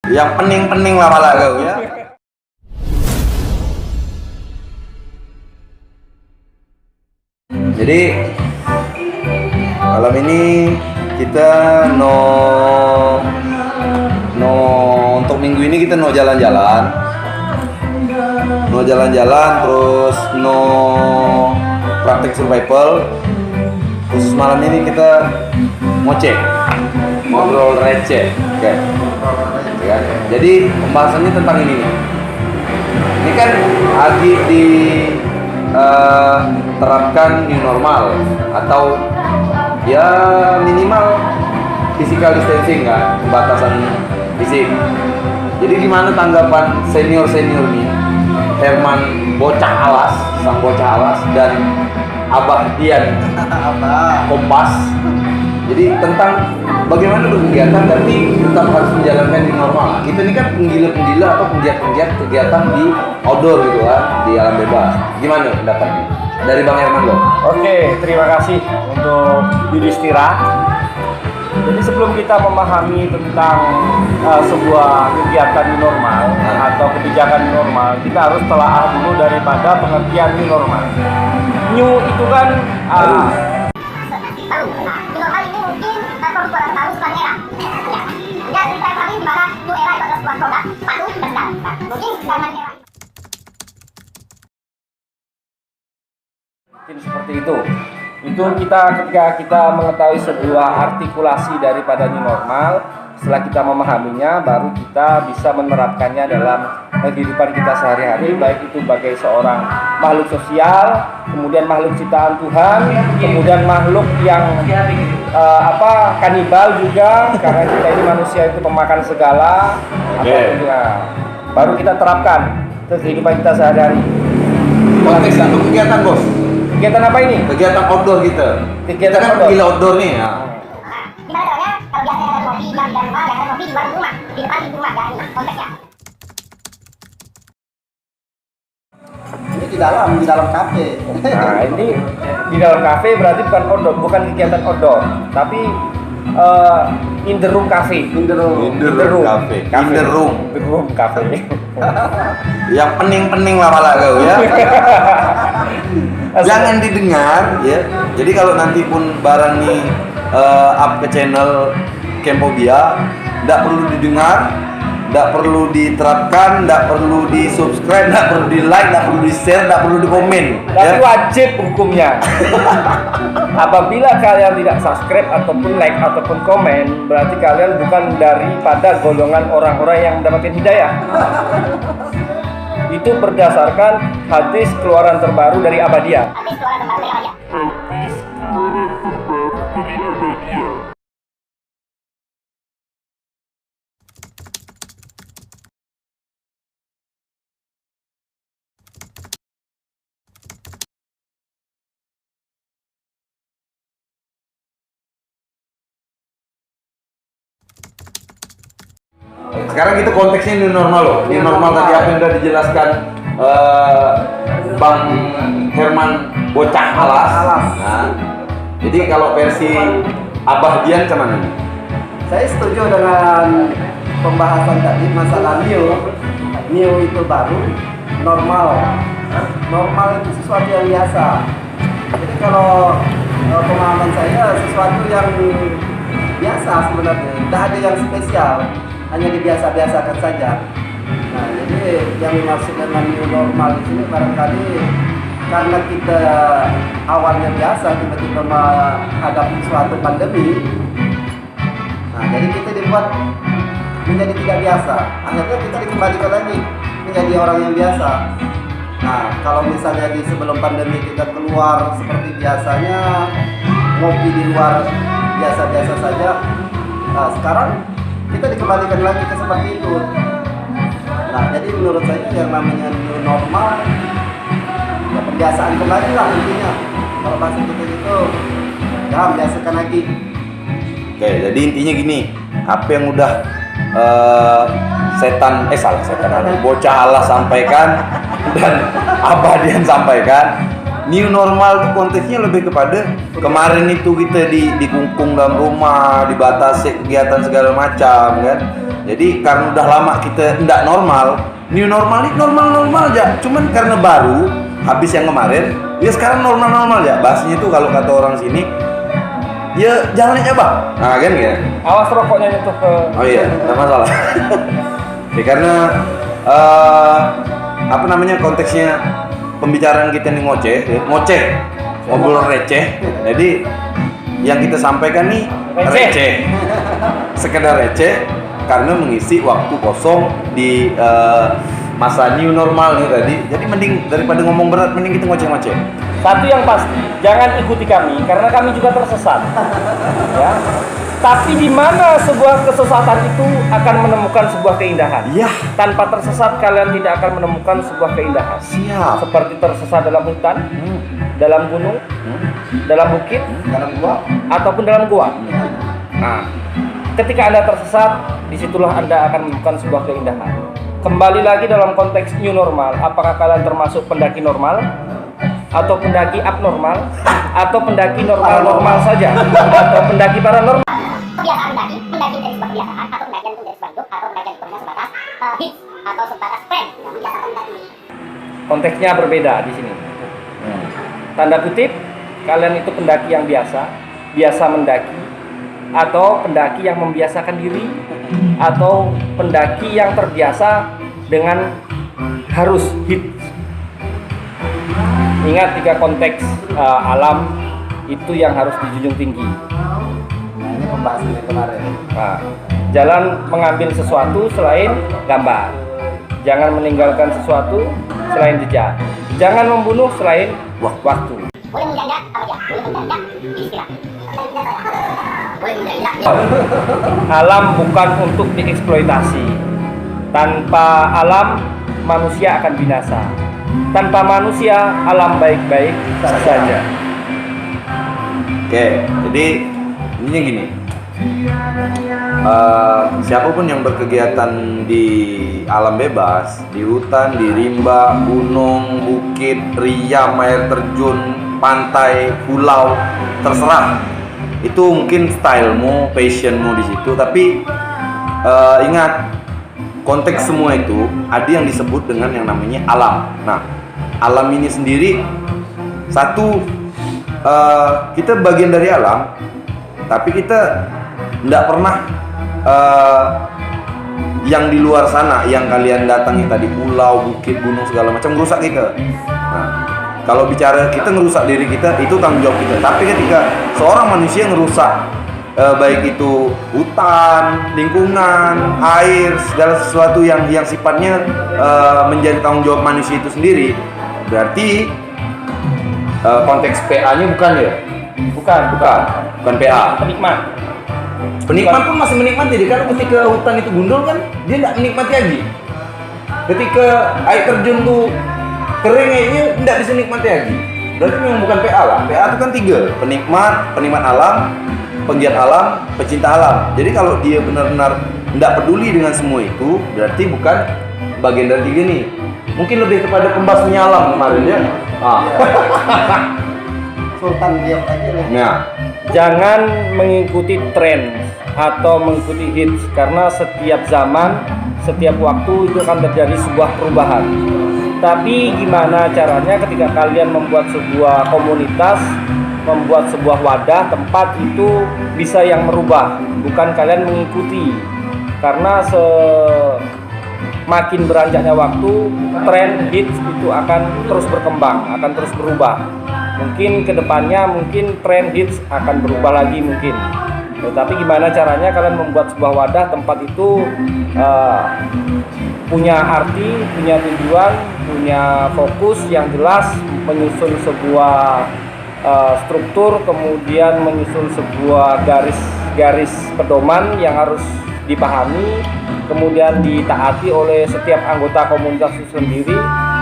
Yang pening-pening lah malah kau ya. Jadi malam ini kita untuk minggu ini kita jalan-jalan. Terus praktek survival. Khusus malam ini kita ngobrol receh, oke. Ya. Jadi pembahasannya tentang ini. Ini kan lagi terapkan new normal atau ya minimal physical distancing kan, pembatasan fisik. Jadi gimana tanggapan senior nih, Herman sang bocah alas dan Abah Dian Kompas. Jadi tentang bagaimana berkegiatan tapi tetap harus menjalankan new normal. Kita ini kan penggila atau penggiat kegiatan di outdoor gitu kan, di alam bebas. Gimana pendapatnya? Dari Bang Herman loh. Oke, terima kasih untuk Yudhistira. Jadi sebelum kita memahami tentang sebuah kegiatan new normal atau kebijakan new normal, kita harus telaah dulu daripada pengertian new normal. New itu kan normal ini mungkin produk baru setelah era. Ya, cerita kami di mana new era itu adalah sebuah produk baru dan sedang. Mungkin zaman era. Mungkin seperti itu. Itu ketika kita mengetahui sebuah artikulasi daripada new normal, setelah kita memahaminya, baru kita bisa menerapkannya dalam kehidupan kita sehari-hari, baik itu sebagai seorang makhluk sosial, kemudian makhluk ciptaan Tuhan, kemudian makhluk yang kanibal juga, karena kita ini manusia itu pemakan segala. Baru kita terapkan ke kehidupan kita sehari-hari. Konteks atau kegiatan bos? Kegiatan apa ini? Kegiatan outdoor kita. Kegiatan Kita kan outdoor. gila outdoor nih ya. Gimana caranya? Kalau biasanya ada kopi, di rumah, biasanya kopi di luar rumah, di depan di rumah, ya ini konteksnya. Ini di dalam kafe. Nah, ini di dalam kafe berarti bukan outdoor, bukan kegiatan outdoor, tapi in the room cafe. In the room cafe. Yang pening-pening lah malah kau ya. Jangan didengar ya. Jadi kalau nanti pun barang nih up ke channel Camphobia, tidak perlu didengar, tidak perlu diterapkan, tidak perlu di subscribe, tidak perlu di like, tidak perlu di share, tidak perlu di komen. Tapi wajib hukumnya. Apabila kalian tidak subscribe ataupun like ataupun komen, berarti kalian bukan daripada golongan orang-orang yang mendapatkan hidayah. Itu berdasarkan hadis keluaran terbaru dari Abadiyah. Habis keluaran tempat dari aja. Sekarang kita konteksnya new normal loh. New normal tadi apa yang udah dijelaskan Bang Herman bocah alas. Nah, jadi kalau versi Abah Dian cuman ini. Saya setuju dengan pembahasan tadi masalah new itu baru, normal itu sesuatu yang biasa. Jadi kalau pemahaman saya sesuatu yang biasa sebenarnya, tidak ada yang spesial, hanya dibiasa-biasakan saja. Nah, jadi yang dimaksud dengan new normal di sini barangkali karena kita awalnya biasa tiba-tiba menghadapi suatu pandemi. Nah, jadi kita dibuat menjadi tidak biasa. Akhirnya kita dikembalikan lagi menjadi orang yang biasa. Nah, kalau misalnya di sebelum pandemi kita keluar seperti biasanya, ngopi di luar biasa-biasa saja. Nah, sekarang kita dikembalikan lagi ke seperti itu. Nah, jadi menurut saya yang namanya new normal, ya pembiasaan kembali lah intinya. Kalau bahasa kita itu, ya biasakan lagi. Oke, jadi intinya gini, apa yang udah bocah Allah sampaikan dan Abah Dian sampaikan, new normal itu konteksnya lebih kepada kemarin itu kita dikungkung dalam rumah, dibatasi kegiatan segala macam kan. Jadi karena udah lama kita nggak normal, new normal ini normal aja. Cuman karena baru habis yang kemarin, ya sekarang normal aja. Bahasanya itu kalau kata orang sini, ya jangan aja bang. Nah kan ya. Awas rokoknya nyentuh ke. Oh iya, nggak masalah. Ya, karena apa namanya konteksnya pembicaraan kita ini ngoceh, ngobrol receh. Jadi yang kita sampaikan nih receh, sekedar receh karena mengisi waktu kosong di masa new normal nih tadi. Jadi mending daripada ngomong berat, mending kita ngoceh-ngoceh. Satu yang pasti, jangan ikuti kami karena kami juga tersesat. Ya. Tapi di mana sebuah kesesatan itu akan menemukan sebuah keindahan. Iya. Tanpa tersesat kalian tidak akan menemukan sebuah keindahan. Siap. Seperti tersesat dalam hutan, dalam gunung, dalam bukit, dalam gua ataupun dalam gua. Nah, ketika Anda tersesat, disitulah Anda akan menemukan sebuah keindahan. Kembali lagi dalam konteks new normal, apakah kalian termasuk pendaki normal? Atau pendaki abnormal? Atau pendaki normal-normal saja? Atau pendaki paranormal? Kebiasaan mendaki dari sebuah kebiasaan atau pendakian itu dari sebuah hidup atau pendakian itu hanya sebatas hits atau sebatas tren yang biasa mendaki. Konteksnya berbeda di sini. Tanda kutip, kalian itu pendaki yang biasa mendaki, atau pendaki yang membiasakan diri, atau pendaki yang terbiasa dengan harus hits. Ingat 3 konteks alam itu yang harus dijunjung tinggi. nah ini pembahasan yang kemarin. Nah, jangan mengambil sesuatu selain gambar. Jangan meninggalkan sesuatu selain jejak. Jangan membunuh selain waktu. Boleh menjajah apa ya? Boleh menjajah istilah. Boleh menjajah. Alam bukan untuk dieksploitasi. Tanpa alam, manusia akan binasa. Tanpa manusia, alam baik-baik saja. Oke, jadi intinya gini. Siapapun yang berkegiatan di alam bebas, di hutan, di rimba, gunung, bukit, riam, air terjun, pantai, pulau, terserah. Itu mungkin stylemu, passionmu di situ. Tapi ingat, konteks semua itu ada yang disebut dengan yang namanya alam. Nah, alam ini sendiri satu, kita bagian dari alam, tapi kita tidak pernah yang di luar sana, yang kalian datangi tadi, pulau, bukit, gunung, segala macam, merusak kita. Nah, kalau bicara kita ngerusak diri kita, itu tanggung jawab kita. Tapi ketika seorang manusia ngerusak baik itu hutan, lingkungan, air, segala sesuatu yang sifatnya menjadi tanggung jawab manusia itu sendiri, berarti konteks PA-nya bukan ya? Bukan PA. Penikmat pun masih menikmati. Jadi kalau ketika hutan itu gundul kan, dia tidak menikmati lagi. Ketika air terjun tuh kering, dia tidak bisa nikmati lagi. Berarti memang bukan PA lah. PA itu kan 3, penikmat alam, penggiat alam, pecinta alam. Jadi kalau dia benar-benar tidak peduli dengan semua itu, berarti bukan bagian dari 3 nih. Mungkin lebih kepada pembasmi alam kemarin ya. Sultan dia aja lah. Nah, Jangan mengikuti tren atau mengikuti hits, karena setiap zaman, setiap waktu itu akan terjadi sebuah perubahan. Tapi gimana caranya ketika kalian membuat sebuah komunitas, membuat sebuah wadah, tempat itu bisa yang merubah, bukan kalian mengikuti. Karena semakin beranjaknya waktu, tren hits itu akan terus berkembang, akan terus berubah. Mungkin kedepannya mungkin tren hits akan berubah lagi mungkin. Tetapi gimana caranya kalian membuat sebuah wadah, tempat itu punya arti, punya tujuan, punya fokus yang jelas, menyusun sebuah struktur, kemudian menyusun sebuah garis pedoman yang harus dipahami, kemudian ditaati oleh setiap anggota komunitas itu sendiri.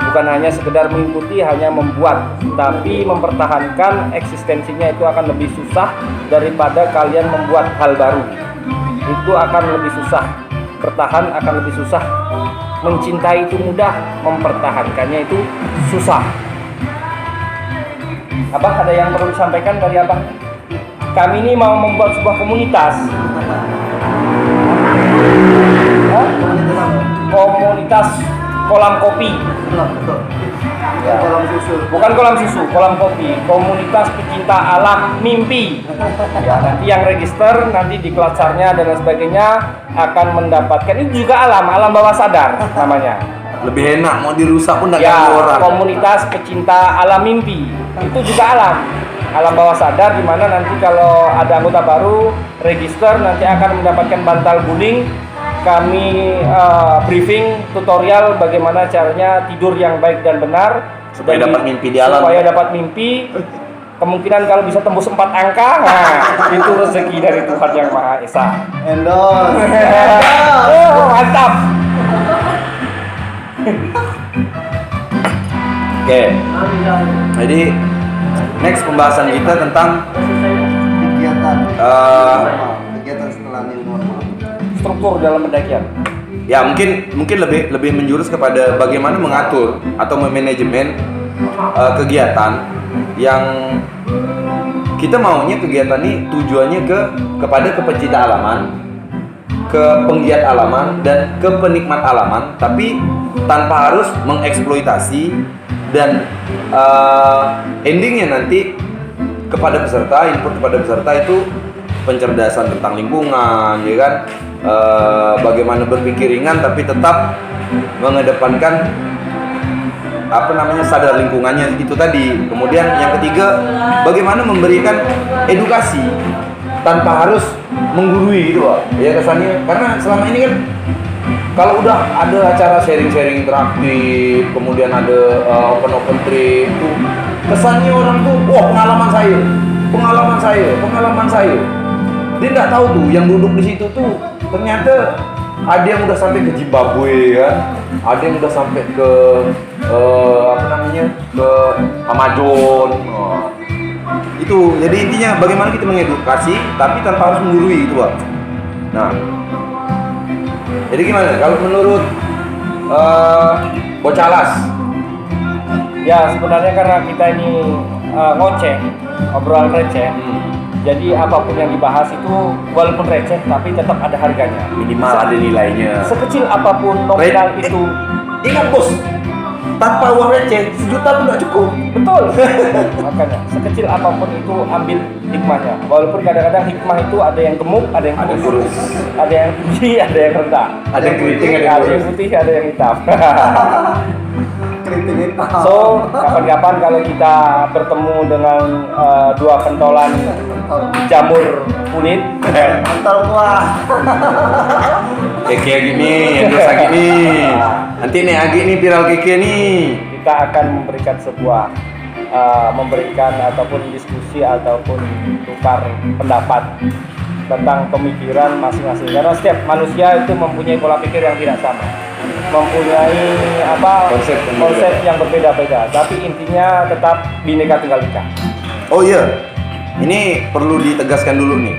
Bukan hanya sekedar mengikuti, hanya membuat, tapi mempertahankan eksistensinya itu akan lebih susah daripada kalian membuat hal baru. Itu akan lebih susah, bertahan akan lebih susah. Mencintai itu mudah, mempertahankannya itu susah. Abah, ada yang perlu disampaikan dari Abah? Kami ini mau membuat sebuah komunitas. komunitas kolam kopi. Ya. Kolam susu. Bukan kolam susu, kolam kopi. Komunitas pecinta alam mimpi. Ya, nanti yang register nanti di Klatsarnya dan lain sebagainya akan mendapatkan, ini juga alam bawah sadar namanya. Lebih enak mau dirusak pun nggak Ya, ganggu orang. komunitas pecinta alam mimpi. Itu juga alam bawah sadar, di mana nanti kalau ada anggota baru register nanti akan mendapatkan bantal guling. Kami briefing tutorial bagaimana caranya tidur yang baik dan benar Supaya dan dapat mimpi di alam. supaya dapat mimpi. Kemungkinan kalau bisa tembus 4 angka, nah itu rezeki dari Tuhan Yang Maha Esa. Endorse. Oh, mantap. Oke. Jadi next pembahasan kita tentang Kegiatan. eh, Kegiatan setelah new normal. Struktur dalam pendakian. ya mungkin lebih menjurus kepada bagaimana mengatur atau memanajemen kegiatan yang kita maunya kegiatan ini tujuannya kepada kepecinta alaman, ke penggiat alaman dan ke penikmat alaman, tapi tanpa harus mengeksploitasi dan endingnya nanti kepada peserta, input kepada peserta itu pencerdasan tentang lingkungan, ya kan? Bagaimana berpikir ringan tapi tetap mengedepankan sadar lingkungannya itu tadi. Kemudian yang ketiga, bagaimana memberikan edukasi tanpa harus menggurui gitu, Pak. Ya kesannya, karena selama ini kan kalau udah ada acara sharing-sharing interaktif, kemudian ada open trip itu kesannya orang tuh, wah pengalaman saya. Dia nggak tahu tuh yang duduk di situ tuh ternyata ada yang udah sampai ke Zimbabwe kan, ada yang udah sampai ke ke Amazon. Itu jadi intinya bagaimana kita mengedukasi tapi tanpa harus menggurui itu, Pak. Nah, jadi gimana kalau menurut Bocalas? Ya, sebenarnya karena kita ini ngoceh, obrolan receh. Jadi apapun yang dibahas itu walaupun receh tapi tetap ada harganya. Minimal ada nilainya. Sekecil apapun nominal itu. Ingat bos, tanpa uang receh 1 juta pun nggak cukup. Betul. Makanya sekecil apapun itu ambil hikmahnya. Walaupun kadang-kadang hikmah itu ada yang gemuk, ada yang kurus, ada yang tinggi, ada yang rendah, Ada yang keriting, ada yang ada yang putih, ada yang hitam. Keriting hitam. So, kapan-kapan kalau kita bertemu dengan 2 pentolan jamur kulit, Antar kuah. Kayak gini, biasa gini. Nanti nih Agi nih viral keke nih. kita akan memberikan sebuah memberikan ataupun diskusi ataupun tukar pendapat tentang pemikiran masing-masing, karena setiap manusia itu mempunyai pola pikir yang tidak sama, mempunyai konsep yang berbeda-beda, tapi intinya tetap Bhinneka Tunggal Ika. Oh iya, ini perlu ditegaskan dulu nih.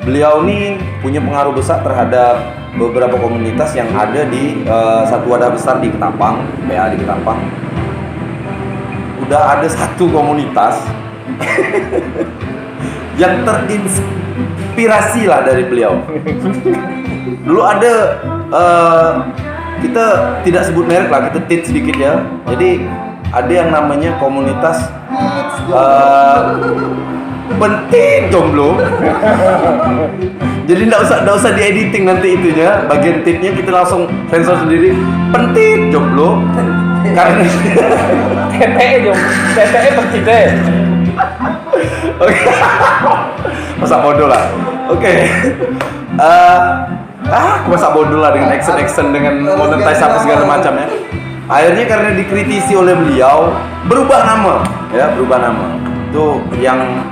Beliau nih punya pengaruh besar terhadap beberapa komunitas yang ada di satu wadah besar di Ketapang, PA di Ketapang. Udah ada satu komunitas yang terinspirasi lah dari beliau. Dulu ada kita tidak sebut merek lah, kita tit sedikit ya. Jadi ada yang namanya komunitas penting jomblo. Jadi nggak usah diediting nanti itunya, bagian titnya kita langsung sensor sendiri. Penting jomblo. Karena TTE bercita. oke, masa bodoh lah. Oke. Aku masa bodoh lah dengan action dengan monetize apa segala macamnya. Akhirnya karena dikritisi oleh beliau, berubah nama. Itu yang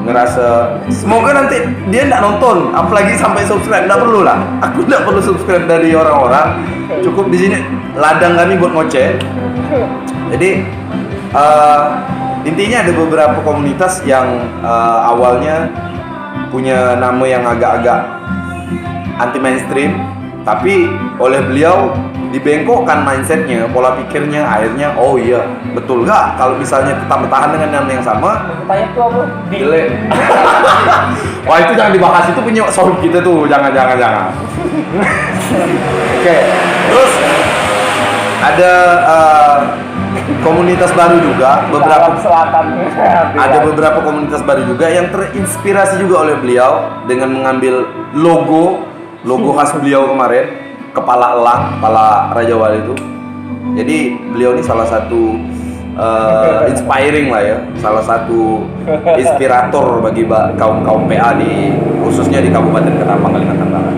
ngerasa semoga nanti dia nggak nonton, apalagi sampai subscribe, nggak perlu lah. Aku nggak perlu subscribe dari orang-orang. Cukup di sini ladang kami buat ngoceh. Jadi intinya ada beberapa komunitas yang awalnya punya nama yang agak-agak anti mainstream, tapi oleh beliau dibengkokkan mindsetnya, pola pikirnya, akhirnya oh iya betul nggak kalau misalnya kita bertahan dengan nama yang sama. Tanya tuh apa? Delay. Wah itu jangan dibahas, itu punya sohib kita tuh, jangan. Oke, terus ada komunitas baru juga, Dalam selatan. ada beberapa komunitas baru juga yang terinspirasi juga oleh beliau dengan mengambil logo khas beliau kemarin, kepala elang, kepala Raja Wali itu. Jadi beliau ini salah satu inspiring lah ya, salah satu inspirator bagi kaum PA khususnya di Kabupaten Ketapang, Kalimantan Barat.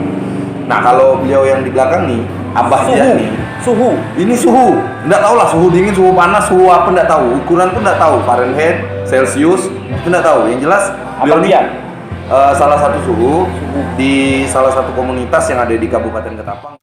Nah kalau beliau yang di belakang nih, Abah dia nih, ini suhu, nggak tahu lah suhu dingin, suhu panas, suhu apa nggak tahu, ukuran pun nggak tahu, Fahrenheit, Celsius, itu nggak tahu. Yang jelas beliau ini salah satu suhu di salah satu komunitas yang ada di Kabupaten Ketapang.